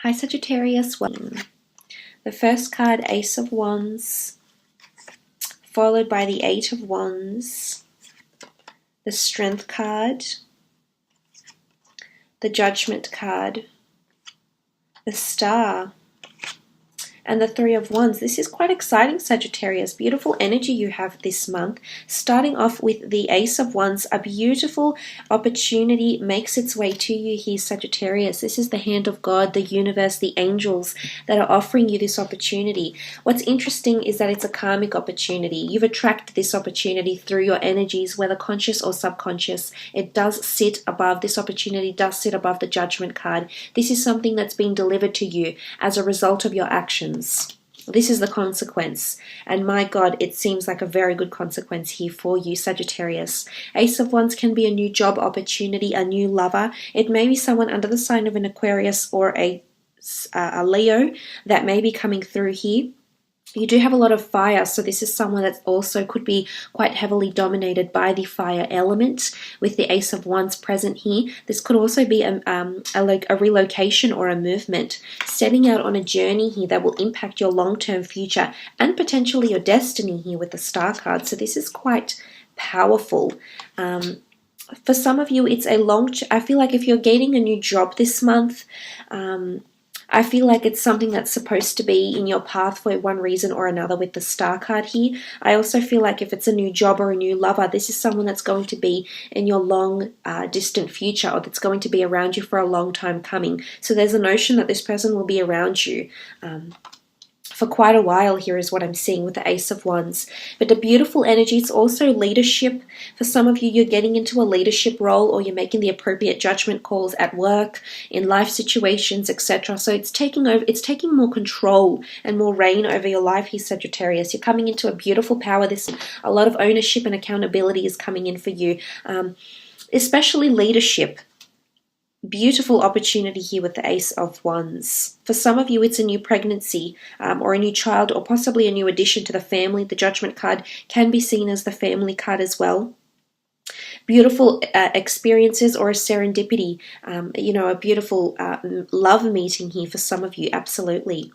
Hi Sagittarius. The first card, Ace of Wands, followed by the Eight of Wands, the Strength card, the Judgment card, the Star, and the Three of Wands. This is quite exciting, Sagittarius. Beautiful energy you have this month. Starting off with the Ace of Wands, a beautiful opportunity makes its way to you here, Sagittarius. This is the hand of God, the universe, the angels that are offering you this opportunity. What's interesting is that it's a karmic opportunity. You've attracted this opportunity through your energies, whether conscious or subconscious. It does sit above, this opportunity does sit above the Judgment card. This is something that's been delivered to you as a result of your actions. This is the consequence, and my God, it seems like a very good consequence here for you, Sagittarius. Ace of Wands can be a new job opportunity, a new lover. It may be someone under the sign of an Aquarius or a Leo that may be coming through here. You do have a lot of fire, so this is someone that also could be quite heavily dominated by the fire element with the Ace of Wands present here. This could also be a relocation or a movement, setting out on a journey here that will impact your long-term future and potentially your destiny here with the Star card. So this is quite powerful. For some of you, it's I feel like if you're getting a new job this month, I feel like it's something that's supposed to be in your path for one reason or another with the Star card here. I also feel like if it's a new job or a new lover, this is someone that's going to be in your long distant future, or that's going to be around you for a long time coming. So there's a notion that this person will be around you for quite a while here is what I'm seeing with the Ace of Wands. But the beautiful energy, it's also leadership. For some of you, you're getting into a leadership role, or you're making the appropriate judgment calls at work, in life situations, etc. So it's taking more control and more reign over your life here, Sagittarius. You're coming into a beautiful power. A lot of ownership and accountability is coming in for you, especially leadership. Beautiful opportunity here with the Ace of Wands. For some of you, it's a new pregnancy or a new child, or possibly a new addition to the family. The Judgment card can be seen as the family card as well. Beautiful experiences or a serendipity, a beautiful love meeting here for some of you, absolutely.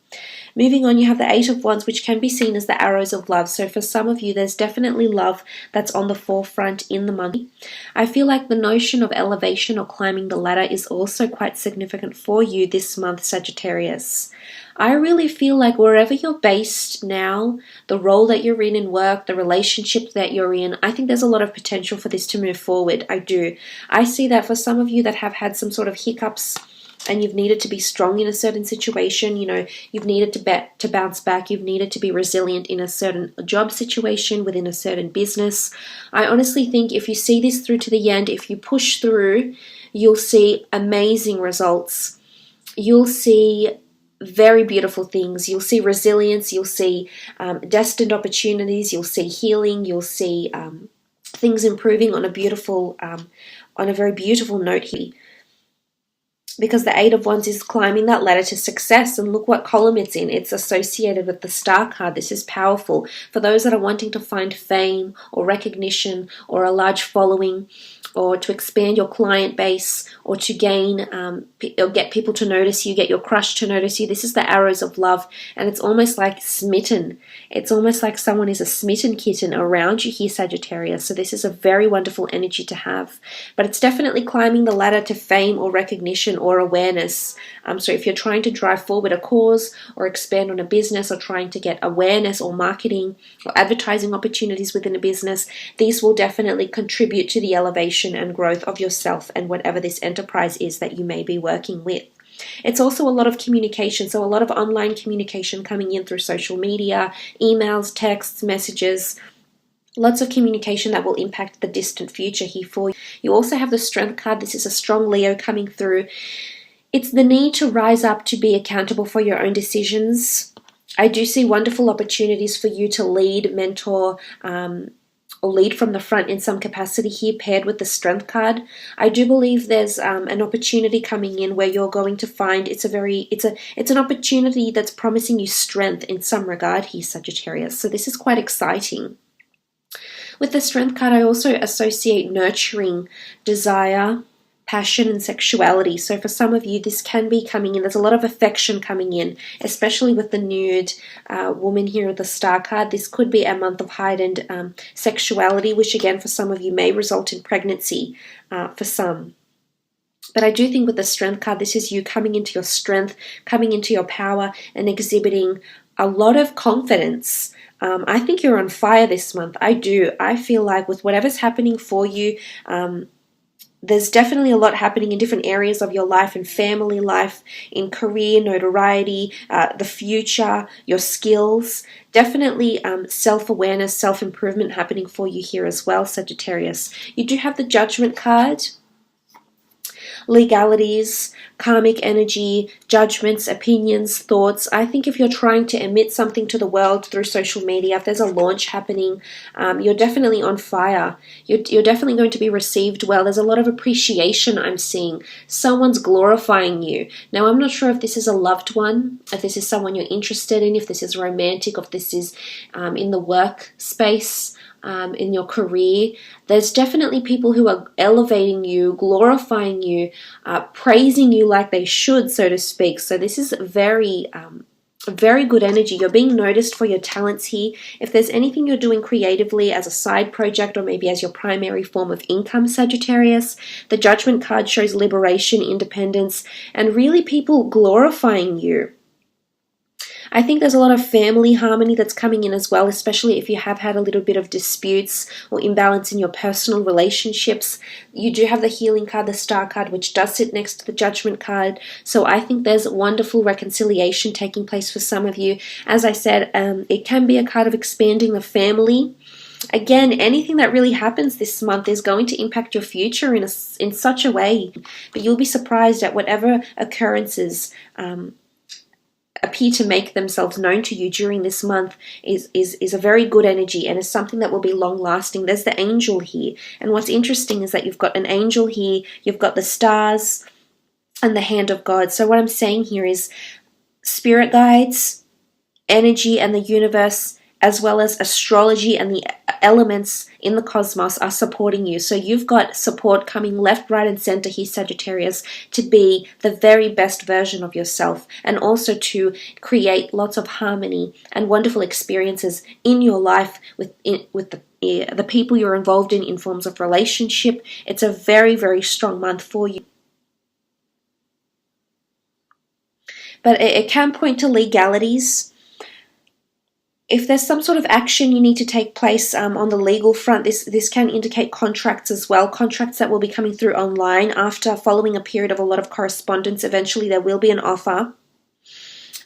Moving on, you have the Eight of Wands, which can be seen as the arrows of love. So for some of you, there's definitely love that's on the forefront in the month. I feel like the notion of elevation or climbing the ladder is also quite significant for you this month, Sagittarius. I really feel like wherever you're based now, the role that you're in work, the relationship that you're in, I think there's a lot of potential for this to move forward. I do. I see that for some of you that have had some sort of hiccups and you've needed to be strong in a certain situation, you've needed to bounce back, you've needed to be resilient in a certain job situation, within a certain business. I honestly think if you see this through to the end, if you push through, you'll see amazing results. You'll see very beautiful things. You'll see resilience, you'll see destined opportunities, you'll see healing, you'll see things improving on a very beautiful note here. Because the Eight of Wands is climbing that ladder to success, and look what column it's in. It's associated with the Star card. This is powerful. For those that are wanting to find fame or recognition or a large following, or to expand your client base, or to gain or get people to notice you, get your crush to notice you. This is the arrows of love, and it's almost like smitten. It's almost like someone is a smitten kitten around you here, Sagittarius. So this is a very wonderful energy to have. But it's definitely climbing the ladder to fame or recognition or awareness. So if you're trying to drive forward a cause or expand on a business, or trying to get awareness or marketing or advertising opportunities within a business, these will definitely contribute to the elevation and growth of yourself and whatever this enterprise is that you may be working with. It's also a lot of communication, so a lot of online communication coming in through social media, emails, texts, messages. Lots of communication that will impact the distant future here for you. You also have the Strength card. This is a strong Leo coming through. It's the need to rise up to be accountable for your own decisions. I do see wonderful opportunities for you to lead, mentor, or lead from the front in some capacity here, paired with the Strength card. I do believe there's an opportunity coming in where you're going to find it's an opportunity that's promising you strength in some regard here, Sagittarius. So this is quite exciting. With the Strength card, I also associate nurturing, desire, passion and sexuality. So for some of you, this can be coming in. There's a lot of affection coming in, especially with the nude woman here with the star card. This could be a month of heightened sexuality, which again, for some of you may result in pregnancy for some. But I do think with the strength card, this is you coming into your strength, coming into your power, and exhibiting a lot of confidence. I think you're on fire this month. I do. I feel like with whatever's happening for you, there's definitely a lot happening in different areas of your life, in family life, in career, notoriety, the future, your skills. Definitely self-awareness, self-improvement happening for you here as well, Sagittarius. You do have the Judgment card. Legalities, karmic energy, judgments, opinions, thoughts. I think if you're trying to emit something to the world through social media, if there's a launch happening, you're definitely on fire. You're definitely going to be received well. There's a lot of appreciation I'm seeing. Someone's glorifying you. Now, I'm not sure if this is a loved one, if this is someone you're interested in, if this is romantic, if this is in the workspace. In your career, there's definitely people who are elevating you, glorifying you, praising you like they should, so to speak. So this is very good energy. You're being noticed for your talents here. If there's anything you're doing creatively as a side project or maybe as your primary form of income, Sagittarius, the Judgment card shows liberation, independence, and really people glorifying you. I think there's a lot of family harmony that's coming in as well, especially if you have had a little bit of disputes or imbalance in your personal relationships. You do have the Healing card, the Star card, which does sit next to the Judgment card. So I think there's wonderful reconciliation taking place for some of you. As I said, it can be a card of expanding the family. Again, anything that really happens this month is going to impact your future in such a way. But you'll be surprised at whatever occurrences appear to make themselves known to you during this month is a very good energy and is something that will be long lasting. There's the angel here, and what's interesting is that you've got an angel here, you've got the stars and the hand of God. So what I'm saying here is spirit guides, energy and the universe, as well as astrology and the elements in the cosmos are supporting you. So you've got support coming left, right, and center here, Sagittarius, to be the very best version of yourself and also to create lots of harmony and wonderful experiences in your life with the people you're involved in forms of relationship. It's a very, very strong month for you. But it can point to legalities. If there's some sort of action you need to take place on the legal front, this can indicate contracts as well, contracts that will be coming through online after following a period of a lot of correspondence. Eventually there will be an offer.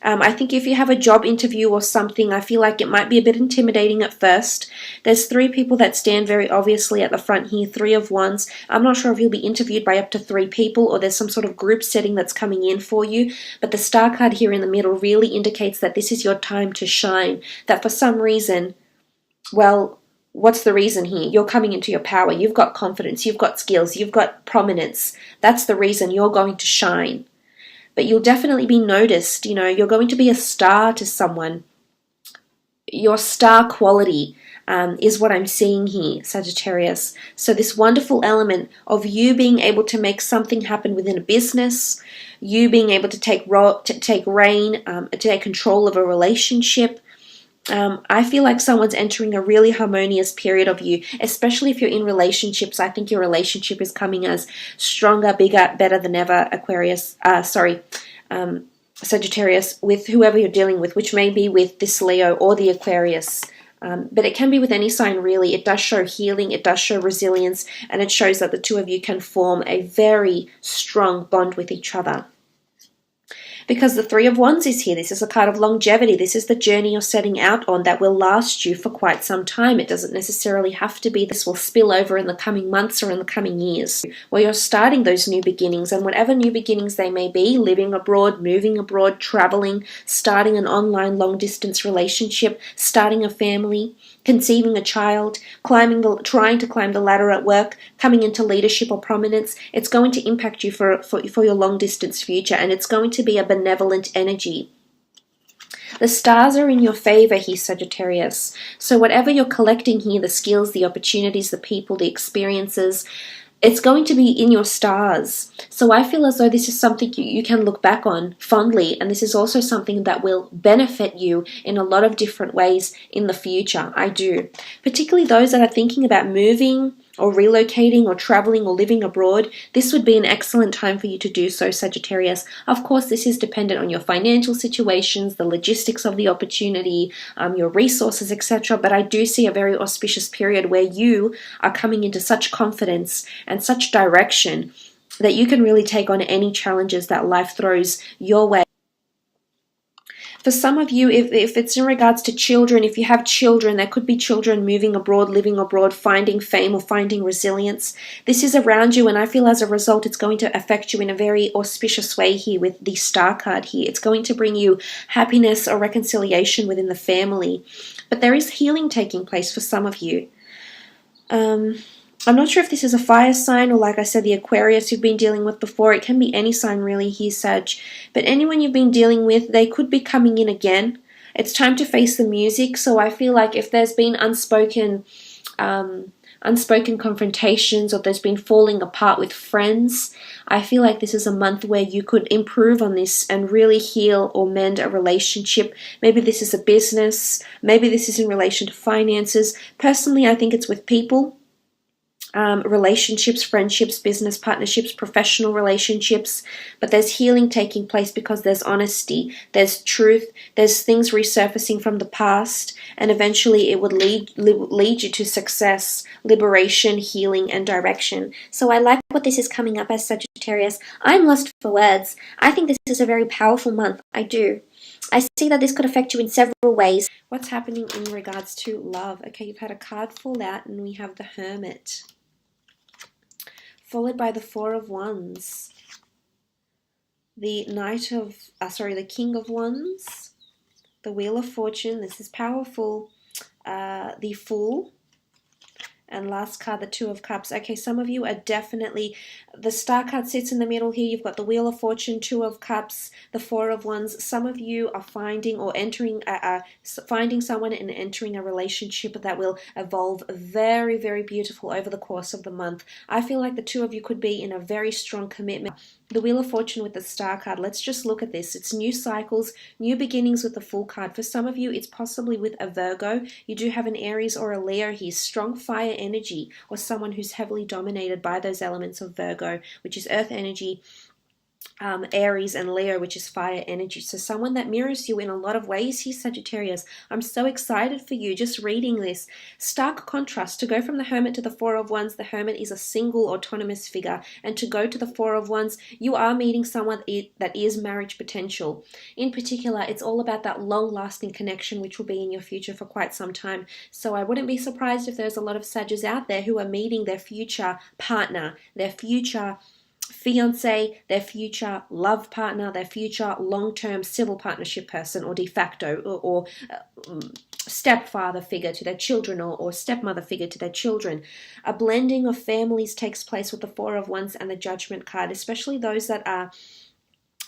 I think if you have a job interview or something, I feel like it might be a bit intimidating at first. There's 3 people that stand very obviously at the front here, 3 of Wands. I'm not sure if you'll be interviewed by up to 3 people or there's some sort of group setting that's coming in for you, but the Star card here in the middle really indicates that this is your time to shine, that for some reason, well, what's the reason here? You're coming into your power, you've got confidence, you've got skills, you've got prominence. That's the reason you're going to shine. But you'll definitely be noticed, you're going to be a star to someone. Your star quality is what I'm seeing here, Sagittarius. So this wonderful element of you being able to make something happen within a business, you being able to take reign, to take control of a relationship. I feel like someone's entering a really harmonious period of you, especially if you're in relationships. I think your relationship is coming as stronger, bigger, better than ever, Sagittarius, with whoever you're dealing with, which may be with this Leo or the Aquarius. But it can be with any sign, really. It does show healing, it does show resilience, and it shows that the 2 of you can form a very strong bond with each other. Because the 3 of Wands is here. This is a card of longevity. This is the journey you're setting out on that will last you for quite some time. It doesn't necessarily have to be. This will spill over in the coming months or in the coming years, where you're starting those new beginnings. And whatever new beginnings they may be, living abroad, moving abroad, traveling, starting an online long-distance relationship, starting a family, conceiving a child, trying to climb the ladder at work, coming into leadership or prominence, it's going to impact you for your long-distance future, and it's going to be a benevolent energy. The stars are in your favor here, Sagittarius. So whatever you're collecting here, the skills, the opportunities, the people, the experiences, it's going to be in your stars. So I feel as though this is something you can look back on fondly, and this is also something that will benefit you in a lot of different ways in the future. I do. Particularly those that are thinking about moving or relocating or traveling or living abroad, this would be an excellent time for you to do so, Sagittarius. Of course, this is dependent on your financial situations, the logistics of the opportunity, your resources, etc. But I do see a very auspicious period where you are coming into such confidence and such direction that you can really take on any challenges that life throws your way. For some of you, if it's in regards to children, if you have children, there could be children moving abroad, living abroad, finding fame or finding resilience. This is around you, and I feel as a result it's going to affect you in a very auspicious way here with the Star card here. It's going to bring you happiness or reconciliation within the family. But there is healing taking place for some of you. I'm not sure if this is a fire sign or, like I said, the Aquarius you've been dealing with before. It can be any sign really here, Sag. But anyone you've been dealing with, they could be coming in again. It's time to face the music. So I feel like if there's been unspoken confrontations, or there's been falling apart with friends, I feel like this is a month where you could improve on this and really heal or mend a relationship. Maybe this is a business. Maybe this is in relation to finances. Personally, I think it's with people. Relationships, friendships, business partnerships, professional relationships, but there's healing taking place because there's honesty, there's truth, there's things resurfacing from the past, and eventually it would lead you to success, liberation, healing, and direction. So I like what this is coming up as, Sagittarius. I'm lost for words. I think this is a very powerful month. I do. I see that this could affect you in several ways. What's happening in regards to love? Okay, you've had a card fall out, and we have the Hermit, followed by the Four of Wands, the the King of Wands, the Wheel of Fortune. This is powerful. The Fool, and last card, the Two of Cups. Okay, some of you are definitely, the Star card sits in the middle here. You've got the Wheel of Fortune, Two of Cups, the Four of Wands. Some of you are finding or finding someone and entering a relationship that will evolve very, very beautiful over the course of the month. I feel like the two of you could be in a very strong commitment. The Wheel of Fortune with the Star card. Let's just look at this. It's new cycles, new beginnings with the Fool card. For some of you, it's possibly with a Virgo. You do have an Aries or a Leo here. Strong fire energy, or someone who's heavily dominated by those elements of Virgo, which is earth energy, Aries, and Leo, which is fire energy. So someone that mirrors you in a lot of ways here, Sagittarius. I'm so excited for you just reading this. Stark contrast. To go from the Hermit to the Four of Wands, the Hermit is a single autonomous figure. And to go to the Four of Wands, you are meeting someone that is marriage potential. In particular, it's all about that long-lasting connection, which will be in your future for quite some time. So I wouldn't be surprised if there's a lot of Sagittarius out there who are meeting their future partner, their future fiance, their future love partner, their future long-term civil partnership person, or de facto or stepfather figure to their children, or stepmother figure to their children. A blending of families takes place with the Four of Wands and the Judgment card, especially those that are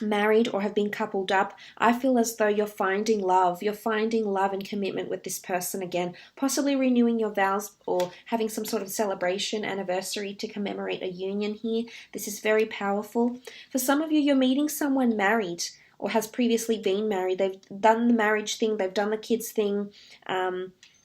married or have been coupled up. I feel as though you're finding love. You're finding love and commitment with this person again, possibly renewing your vows or having some sort of celebration, anniversary to commemorate a union here. This is very powerful. For some of you, you're meeting someone married or has previously been married. They've done the marriage thing, they've done the kids thing,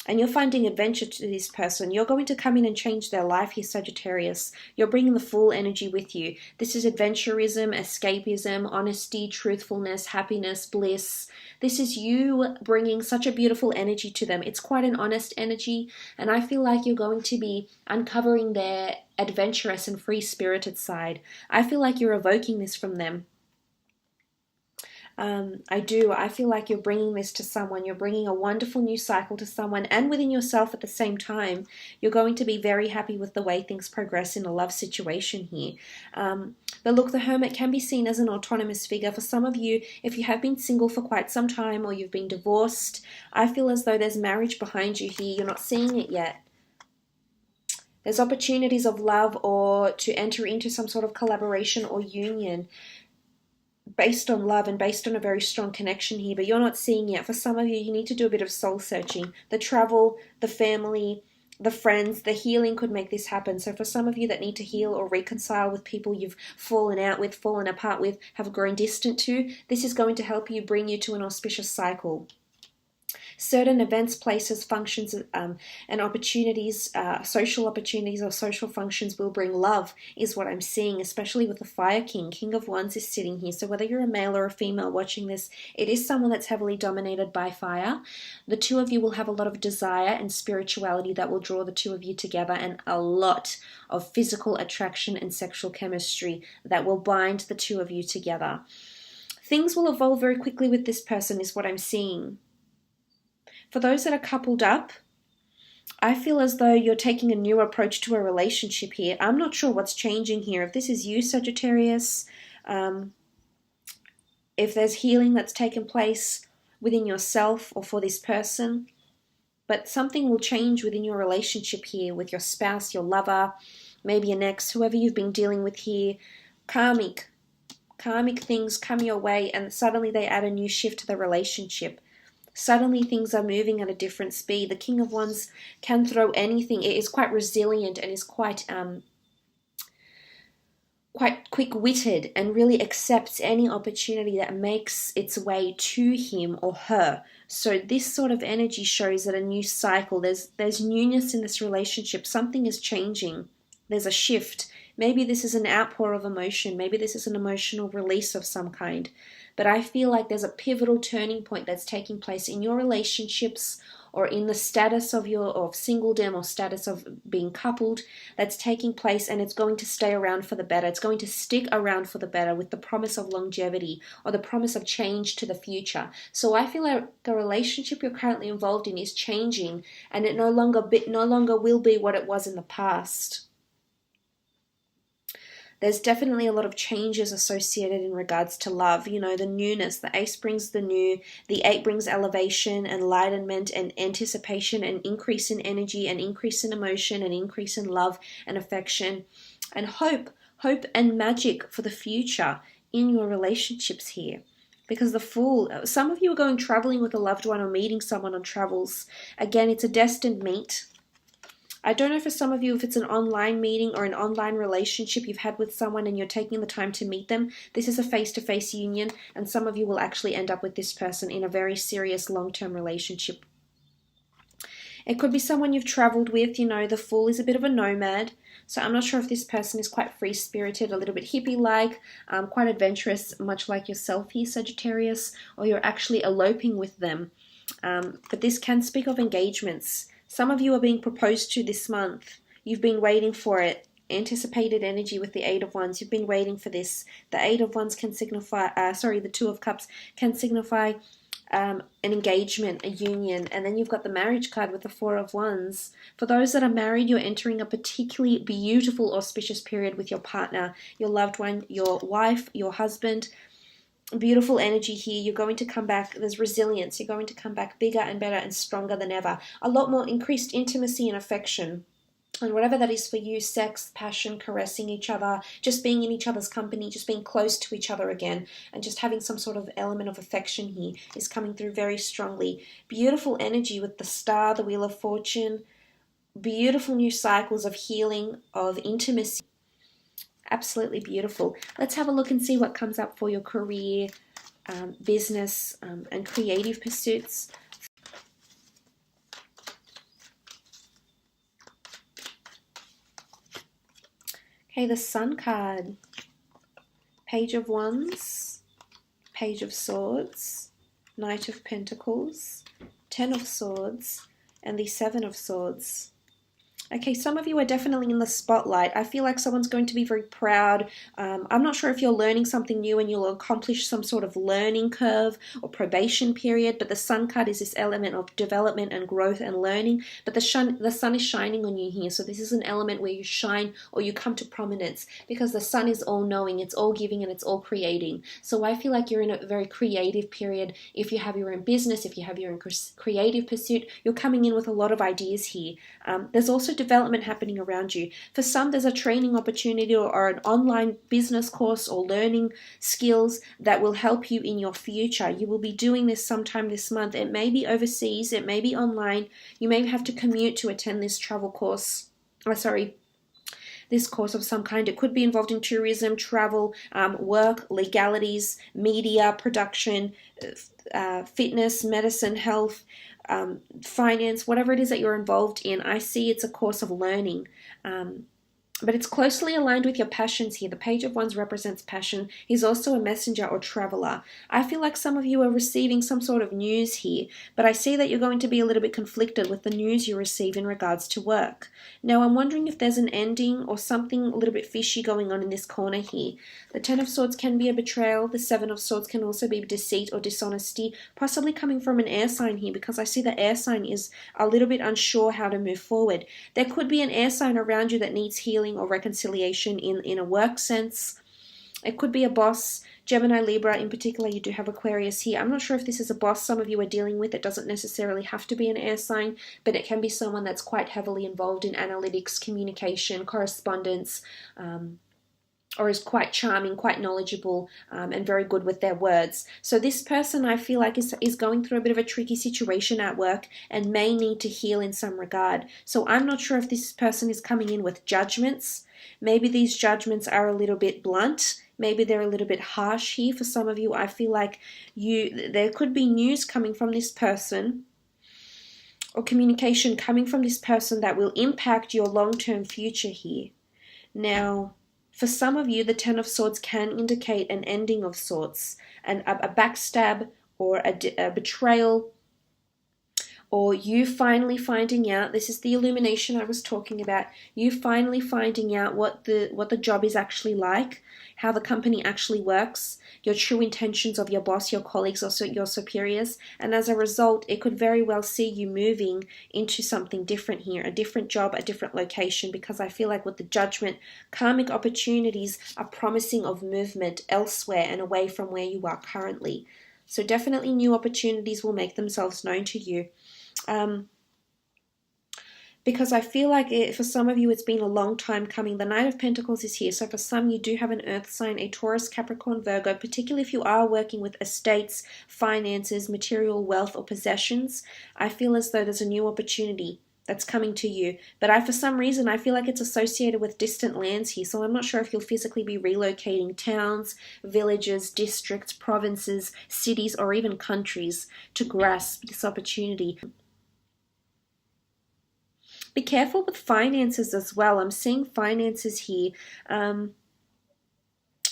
and you're finding adventure to this person. You're going to come in and change their life here, Sagittarius. You're bringing the Fool energy with you. This is adventurism, escapism, honesty, truthfulness, happiness, bliss. This is you bringing such a beautiful energy to them. It's quite an honest energy, and I feel like you're going to be uncovering their adventurous and free-spirited side. I feel like you're evoking this from them. I feel like you're bringing this to someone. You're bringing a wonderful new cycle to someone and within yourself at the same time. You're going to be very happy with the way things progress in a love situation here. But look, the Hermit can be seen as an autonomous figure. For some of you, if you have been single for quite some time or you've been divorced, I feel as though there's marriage behind you here. You're not seeing it yet. There's opportunities of love or to enter into some sort of collaboration or union based on love and based on a very strong connection here, but you're not seeing it. For some of you, you need to do a bit of soul searching. The travel, the family, the friends, the healing could make this happen. So for some of you that need to heal or reconcile with people you've fallen out with, fallen apart with, have grown distant to, this is going to help you, bring you to an auspicious cycle. Certain events, places, functions, and opportunities, social opportunities or social functions will bring love, is what I'm seeing, especially with the Fire King. King of Wands is sitting here. So whether you're a male or a female watching this, it is someone that's heavily dominated by fire. The two of you will have a lot of desire and spirituality that will draw the two of you together, and a lot of physical attraction and sexual chemistry that will bind the two of you together. Things will evolve very quickly with this person, is what I'm seeing. For those that are coupled up, I feel as though you're taking a new approach to a relationship here. I'm not sure what's changing here. If this is you, Sagittarius, if there's healing that's taken place within yourself or for this person, but something will change within your relationship here with your spouse, your lover, maybe an ex, whoever you've been dealing with here. Karmic things come your way, and suddenly they add a new shift to the relationship. Suddenly things are moving at a different speed. The King of Wands can throw anything. It is quite resilient and is quite quick-witted, and really accepts any opportunity that makes its way to him or her. So this sort of energy shows that a new cycle, there's newness in this relationship. Something is changing. There's a shift. Maybe this is an outpour of emotion. Maybe this is an emotional release of some kind. But I feel like there's a pivotal turning point that's taking place in your relationships, or in the status of singledom, or status of being coupled, that's taking place, and it's going to stay around for the better. It's going to stick around for the better, with the promise of longevity or the promise of change to the future. So I feel like the relationship you're currently involved in is changing, and it no longer will be what it was in the past. There's definitely a lot of changes associated in regards to love. You know, the newness. The Ace brings the new. The 8 brings elevation, enlightenment, and anticipation, and increase in energy, and increase in emotion, and increase in love and affection, and hope and magic for the future in your relationships here. Because the Fool, some of you are going traveling with a loved one or meeting someone on travels. Again, it's a destined meet. I don't know for some of you if it's an online meeting or an online relationship you've had with someone and you're taking the time to meet them. This is a face-to-face union, and some of you will actually end up with this person in a very serious long-term relationship. It could be someone you've traveled with. You know, the Fool is a bit of a nomad. So I'm not sure if this person is quite free-spirited, a little bit hippie-like, quite adventurous, much like yourself here, Sagittarius, or you're actually eloping with them. But this can speak of engagements. Some of you are being proposed to this month. You've been waiting for it. Anticipated energy with the 8 of Wands. You've been waiting for this. The 8 of Wands can signify, the 2 of Cups can signify an engagement, a union. And then you've got the marriage card with the 4 of Wands. For those that are married, you're entering a particularly beautiful, auspicious period with your partner, your loved one, your wife, your husband. Beautiful energy here. You're going to come back. There's resilience. You're going to come back bigger and better and stronger than ever. A lot more increased intimacy and affection. And whatever that is for you, sex, passion, caressing each other, just being in each other's company, just being close to each other again, and just having some sort of element of affection here is coming through very strongly. Beautiful energy with the Star, the Wheel of Fortune. Beautiful new cycles of healing, of intimacy. Absolutely beautiful. Let's have a look and see what comes up for your career, business, and creative pursuits. Okay, the Sun card. Page of Wands, Page of Swords, Knight of Pentacles, 10 of Swords, and the 7 of Swords. Okay, some of you are definitely in the spotlight. I feel like someone's going to be very proud. I'm not sure if you're learning something new and you'll accomplish some sort of learning curve or probation period, but the Sun card is this element of development and growth and learning. But the sun is shining on you here, so this is an element where you shine or you come to prominence, because the sun is all-knowing, it's all-giving, and it's all-creating. So I feel like you're in a very creative period. If you have your own business, if you have your own creative pursuit, you're coming in with a lot of ideas here. There's also development happening around you. For some, there's a training opportunity or an online business course or learning skills that will help you in your future. You will be doing this sometime this month. It may be overseas, it may be online. You may have to commute to attend this travel course. This course of some kind. It could be involved in tourism, travel, work, legalities, media, production, fitness, medicine, health, finance, whatever it is that you're involved in. I see it's a course of learning. But it's closely aligned with your passions here. The Page of Wands represents passion. He's also a messenger or traveler. I feel like some of you are receiving some sort of news here, but I see that you're going to be a little bit conflicted with the news you receive in regards to work. Now, I'm wondering if there's an ending or something a little bit fishy going on in this corner here. The Ten of Swords can be a betrayal. The Seven of Swords can also be deceit or dishonesty, possibly coming from an air sign here, because I see the air sign is a little bit unsure how to move forward. There could be an air sign around you that needs healing or reconciliation in a work sense. It could be a boss. Gemini, Libra in particular, you do have Aquarius here. I'm not sure if this is a boss some of you are dealing with. It doesn't necessarily have to be an air sign, but it can be someone that's quite heavily involved in analytics, communication, correspondence, or is quite charming, quite knowledgeable, and very good with their words. So this person, I feel like, is going through a bit of a tricky situation at work and may need to heal in some regard. So I'm not sure if this person is coming in with judgments. Maybe these judgments are a little bit blunt. Maybe they're a little bit harsh here. For some of you, I feel like there could be news coming from this person or communication coming from this person that will impact your long-term future here. Now, for some of you, the Ten of Swords can indicate an ending of sorts, and a backstab or a betrayal, or you finally finding out, this is the illumination I was talking about, you finally finding out what the job is actually like, how the company actually works, your true intentions of your boss, your colleagues, or your superiors, and as a result, it could very well see you moving into something different here, a different job, a different location, because I feel like with the Judgment, karmic opportunities are promising of movement elsewhere and away from where you are currently. So definitely new opportunities will make themselves known to you. Because I feel like for some of you it's been a long time coming. The Knight of Pentacles is here. So for some you do have an earth sign, a Taurus, Capricorn, Virgo, particularly if you are working with estates, finances, material wealth or possessions. I feel as though there's a new opportunity that's coming to you. But for some reason I feel like it's associated with distant lands here. So I'm not sure if you'll physically be relocating towns, villages, districts, provinces, cities, or even countries to grasp this opportunity. Be careful with finances as well. I'm seeing finances here.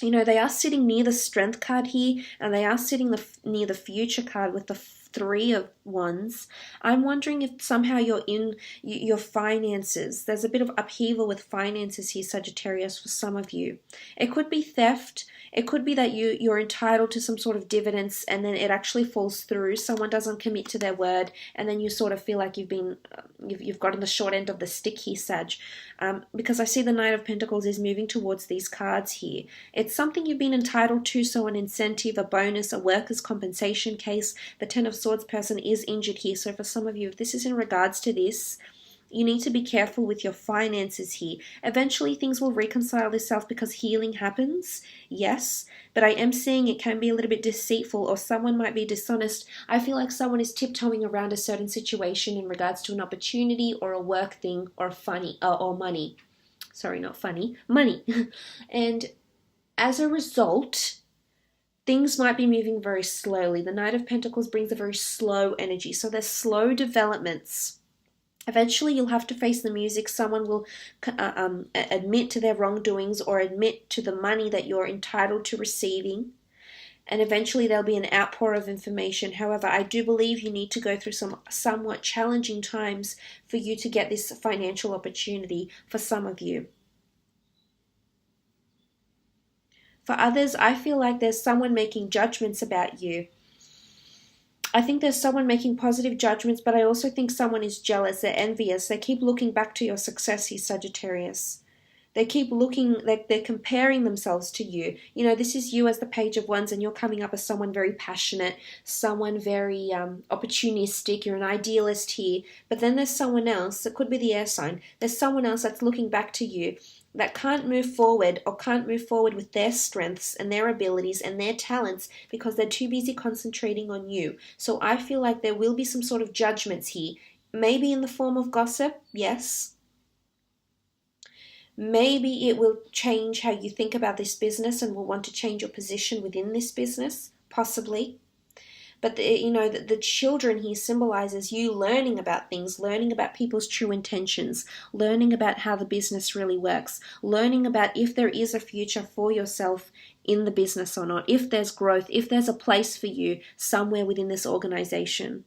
They are sitting near the Strength card here, and they are sitting near the Future card with the Three of Wands. I'm wondering if somehow you're in your finances. There's a bit of upheaval with finances here, Sagittarius, for some of you. It could be theft. It could be that you're entitled to some sort of dividends and then it actually falls through. Someone doesn't commit to their word and then you sort of feel like you've gotten the short end of the stick here, Sag. Because I see the Knight of Pentacles is moving towards these cards here. It's something you've been entitled to, so an incentive, a bonus, a workers' compensation case. The Ten of Swords person is injured here. So for some of you, if this is in regards to this, you need to be careful with your finances here. Eventually things will reconcile themselves because healing happens, yes, but I am seeing it can be a little bit deceitful or someone might be dishonest. I feel like someone is tiptoeing around a certain situation in regards to an opportunity or a work thing or or money. Sorry, not funny, money. And as a result, things might be moving very slowly. The Knight of Pentacles brings a very slow energy, so there's slow developments. Eventually, you'll have to face the music. Someone will admit to their wrongdoings or admit to the money that you're entitled to receiving. And eventually, there'll be an outpour of information. However, I do believe you need to go through some somewhat challenging times for you to get this financial opportunity for some of you. For others, I feel like there's someone making judgments about you. I think there's someone making positive judgments, but I also think someone is jealous, they're envious, they keep looking back to your success here, Sagittarius. They keep looking, like they're comparing themselves to you. You know, this is you as the Page of Wands, and you're coming up as someone very passionate, someone very opportunistic. You're an idealist here. But then there's someone else, it could be the air sign, there's someone else that's looking back to you that can't move forward, or can't move forward with their strengths and their abilities and their talents because they're too busy concentrating on you. So I feel like there will be some sort of judgments here, maybe in the form of gossip, yes. Maybe it will change how you think about this business and will want to change your position within this business, possibly. But the children here symbolizes you learning about things, learning about people's true intentions, learning about how the business really works, learning about if there is a future for yourself in the business or not, if there's growth, if there's a place for you somewhere within this organization.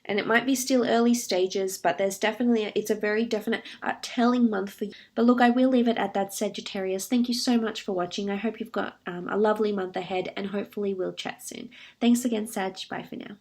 And it might be still early stages, but there's definitely, it's a very definite telling month for you. But look, I will leave it at that, Sagittarius. Thank you so much for watching. I hope you've got a lovely month ahead, and hopefully we'll chat soon. Thanks again, Sag. Bye for now.